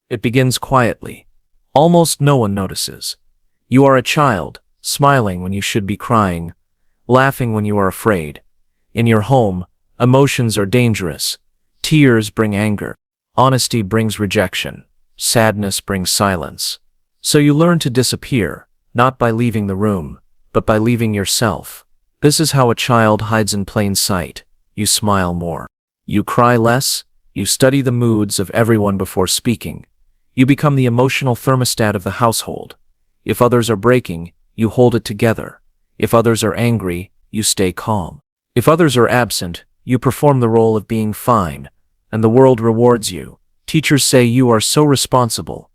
It begins quietly. Almost no one notices. You are a child, smiling when you should be crying, laughing when you are afraid. In your home, emotions are dangerous. Tears bring anger. Honesty brings rejection. Sadness brings silence. So you learn to disappear, not by leaving the room, but by leaving yourself. This is how a child hides in plain sight. You smile more. You cry less. You study the moods of everyone before speaking. You become the emotional thermostat of the household. If others are breaking, you hold it together. If others are angry, you stay calm. If others are absent, you perform the role of being fine, and the world rewards you. Teachers say you are so responsible.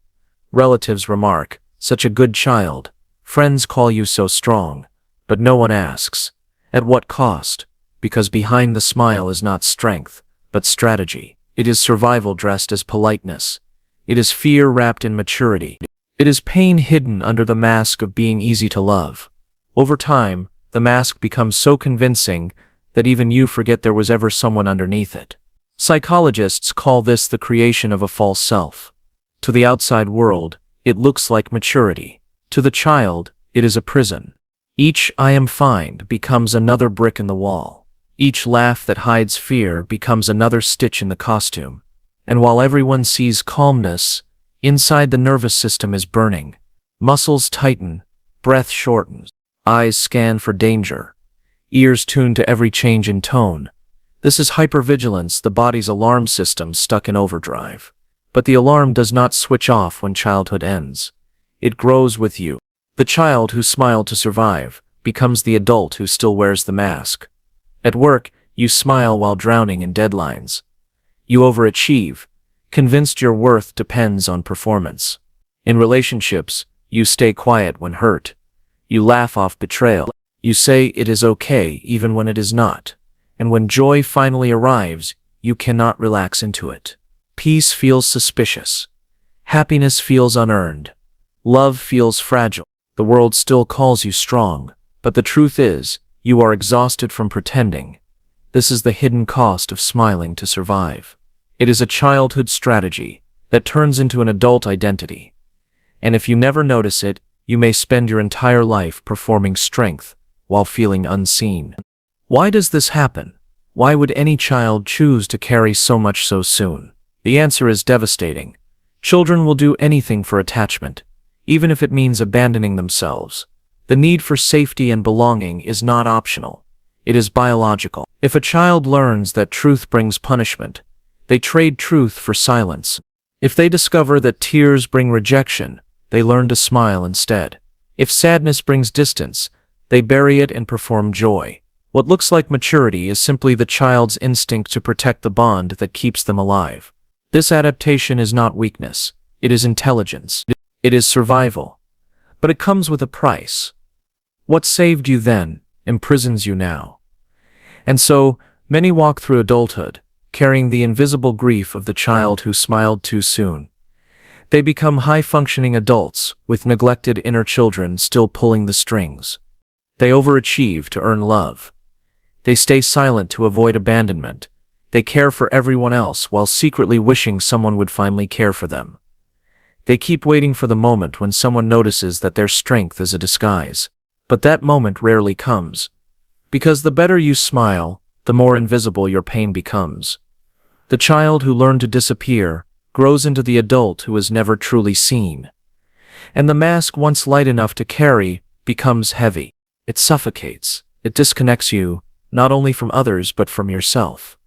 Relatives remark, such a good child. Friends call you so strong. But no one asks, at what cost? Because behind the smile is not strength, but strategy. It is survival dressed as politeness. It is fear wrapped in maturity. It is pain hidden under the mask of being easy to love. Over time, the mask becomes so convincing that even you forget there was ever someone underneath it. Psychologists call this the creation of a false self. To the outside world, it looks like maturity. To the child, it is a prison. Each "I am fine" becomes another brick in the wall. Each laugh that hides fear becomes another stitch in the costume. And while everyone sees calmness, inside the nervous system is burning. Muscles tighten, breath shortens, eyes scan for danger, ears tune to every change in tone. This is hypervigilance, the body's alarm system stuck in overdrive. But the alarm does not switch off when childhood ends. It grows with you. The child who smiled to survive becomes the adult who still wears the mask. At work, you smile while drowning in deadlines. You overachieve, convinced your worth depends on performance. In relationships, you stay quiet when hurt. You laugh off betrayal. You say it is okay even when it is not. And when joy finally arrives, you cannot relax into it. Peace feels suspicious. Happiness feels unearned. Love feels fragile. The world still calls you strong, but the truth is, you are exhausted from pretending. This is the hidden cost of smiling to survive. It is a childhood strategy that turns into an adult identity. And if you never notice it, you may spend your entire life performing strength while feeling unseen. Why does this happen? Why would any child choose to carry so much so soon? The answer is devastating. Children will do anything for attachment, even if it means abandoning themselves. The need for safety and belonging is not optional. It is biological. If a child learns that truth brings punishment, they trade truth for silence. If they discover that tears bring rejection, they learn to smile instead. If sadness brings distance, they bury it and perform joy. What looks like maturity is simply the child's instinct to protect the bond that keeps them alive. This adaptation is not weakness. It is intelligence. It is survival. But it comes with a price. What saved you then imprisons you now. And so, many walk through adulthood, carrying the invisible grief of the child who smiled too soon. They become high-functioning adults, with neglected inner children still pulling the strings. They overachieve to earn love. They stay silent to avoid abandonment. They care for everyone else while secretly wishing someone would finally care for them. They keep waiting for the moment when someone notices that their strength is a disguise. But that moment rarely comes. Because the better you smile, the more invisible your pain becomes. The child who learned to disappear grows into the adult who is never truly seen. And the mask once light enough to carry becomes heavy. It suffocates. It disconnects you, not only from others but from yourself.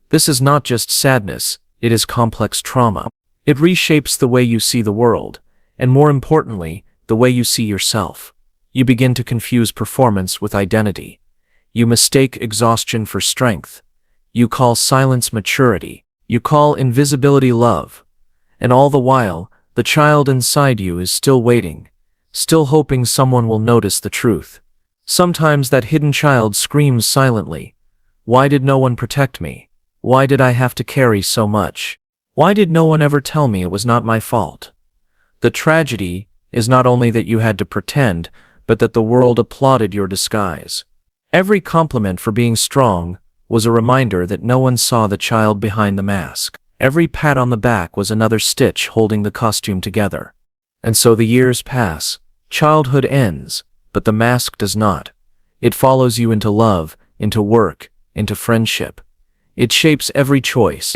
This is not just sadness, it is complex trauma. It reshapes the way you see the world, and more importantly, the way you see yourself. You begin to confuse performance with identity. You mistake exhaustion for strength. You call silence maturity. You call invisibility love. And all the while, the child inside you is still waiting, still hoping someone will notice the truth. Sometimes that hidden child screams silently, "Why did no one protect me? Why did I have to carry so much? Why did no one ever tell me it was not my fault?" The tragedy is not only that you had to pretend, but that the world applauded your disguise. Every compliment for being strong was a reminder that no one saw the child behind the mask. Every pat on the back was another stitch holding the costume together. And so the years pass, childhood ends, but the mask does not. It follows you into love, into work, into friendship. It shapes every choice.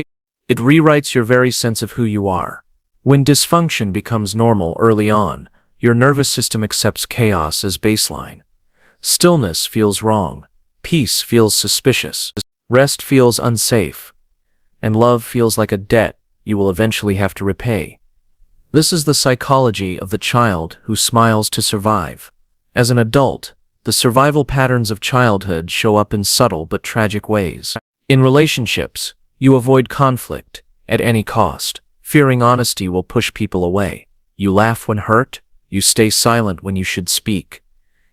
It rewrites your very sense of who you are. When dysfunction becomes normal early on, your nervous system accepts chaos as baseline. Stillness feels wrong. Peace feels suspicious. Rest feels unsafe. And love feels like a debt you will eventually have to repay. This is the psychology of the child who smiles to survive. As an adult, the survival patterns of childhood show up in subtle but tragic ways. In relationships, you avoid conflict at any cost. Fearing honesty will push people away. You laugh when hurt. You stay silent when you should speak.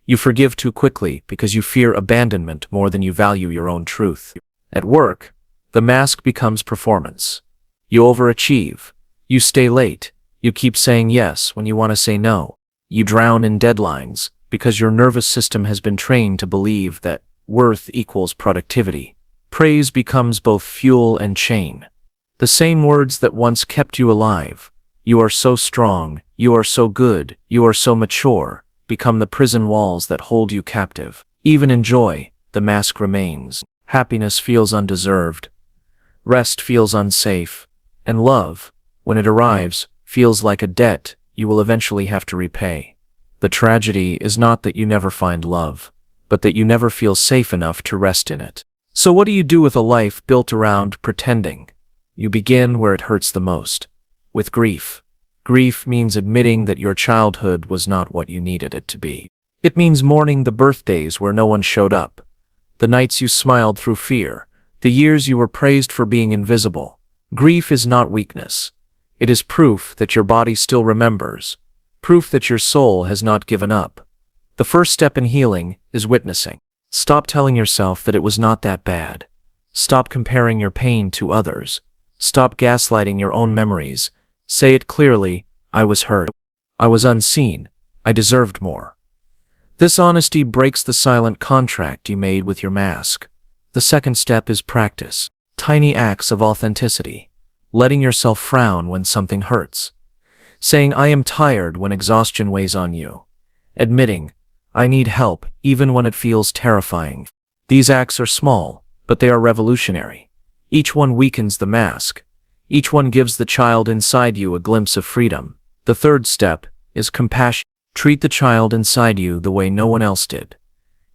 You forgive too quickly because you fear abandonment more than you value your own truth. At work, the mask becomes performance. You overachieve. You stay late. You keep saying yes when you want to say no. You drown in deadlines because your nervous system has been trained to believe that worth equals productivity. Praise becomes both fuel and chain. The same words that once kept you alive, "You are so strong, you are so good, you are so mature," become the prison walls that hold you captive. Even in joy, the mask remains. Happiness feels undeserved. Rest feels unsafe. And love, when it arrives, feels like a debt you will eventually have to repay. The tragedy is not that you never find love, but that you never feel safe enough to rest in it. So what do you do with a life built around pretending? You begin where it hurts the most, with grief. Grief means admitting that your childhood was not what you needed it to be. It means mourning the birthdays where no one showed up, the nights you smiled through fear, the years you were praised for being invisible. Grief is not weakness. It is proof that your body still remembers, proof that your soul has not given up. The first step in healing is witnessing. Stop telling yourself that it was not that bad. Stop comparing your pain to others. Stop gaslighting your own memories. Say it clearly: I was hurt. I was unseen. I deserved more. This honesty breaks the silent contract you made with your mask. The second step is practice. Tiny acts of authenticity. Letting yourself frown when something hurts. Saying "I am tired" when exhaustion weighs on you. Admitting "I need help" even when it feels terrifying. These acts are small, but they are revolutionary. Each one weakens the mask. Each one gives the child inside you a glimpse of freedom. The third step is compassion. Treat the child inside you the way no one else did.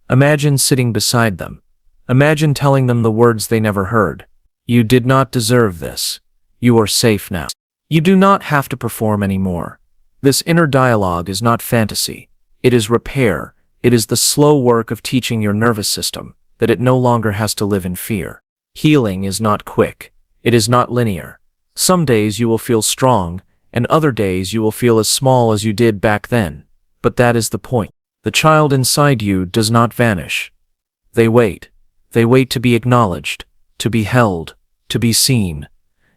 Imagine sitting beside them. Imagine telling them the words they never heard. "You did not deserve this. You are safe now." You do not have to perform anymore. This inner dialogue is not fantasy. It is repair. It is the slow work of teaching your nervous system that it no longer has to live in fear. Healing is not quick. It is not linear. Some days you will feel strong, and other days you will feel as small as you did back then. But that is the point. The child inside you does not vanish. They wait. They wait to be acknowledged, to be held, to be seen.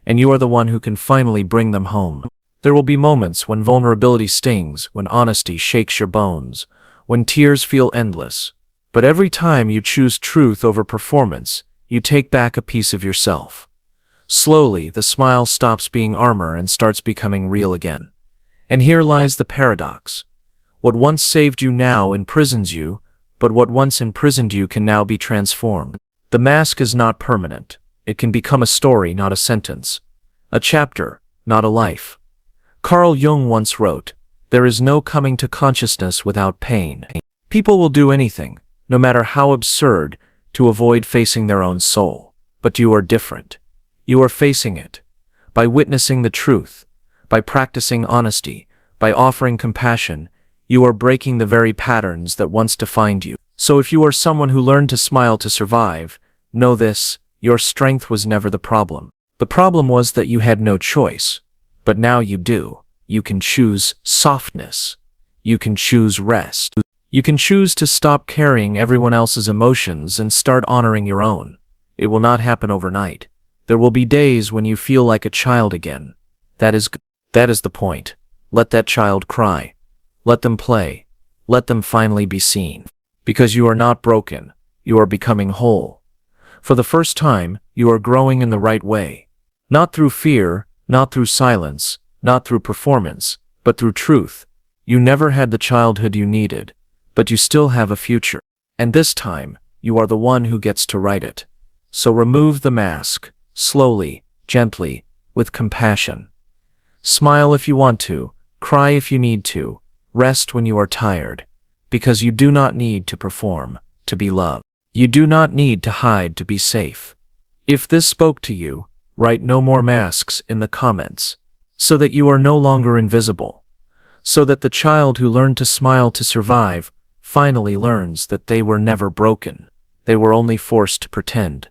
And you are the one who can finally bring them home. There will be moments when vulnerability stings, when honesty shakes your bones, when tears feel endless. But every time you choose truth over performance, you take back a piece of yourself. Slowly, the smile stops being armor and starts becoming real again. And here lies the paradox. What once saved you now imprisons you, but what once imprisoned you can now be transformed. The mask is not permanent. It can become a story, not a sentence. A chapter, not a life. Carl Jung once wrote, "There is no coming to consciousness without pain." People will do anything, no matter how absurd, to avoid facing their own soul. But you are different. You are facing it. By witnessing the truth, by practicing honesty, by offering compassion, you are breaking the very patterns that once defined you. So if you are someone who learned to smile to survive, know this: your strength was never the problem. The problem was that you had no choice. But now you do. You can choose softness. You can choose rest. You can choose to stop carrying everyone else's emotions and start honoring your own. It will not happen overnight. There will be days when you feel like a child again. That is the point. Let that child cry. Let them play. Let them finally be seen. Because you are not broken. You are becoming whole. For the first time, you are growing in the right way. Not through fear, not through silence, not through performance, but through truth. You never had the childhood you needed, but you still have a future. And this time, you are the one who gets to write it. So remove the mask, slowly, gently, with compassion. Smile if you want to, cry if you need to, rest when you are tired, because you do not need to perform to be loved. You do not need to hide to be safe. If this spoke to you, write "no more masks" in the comments, so that you are no longer invisible, so that the child who learned to smile to survive finally learns that they were never broken. They were only forced to pretend.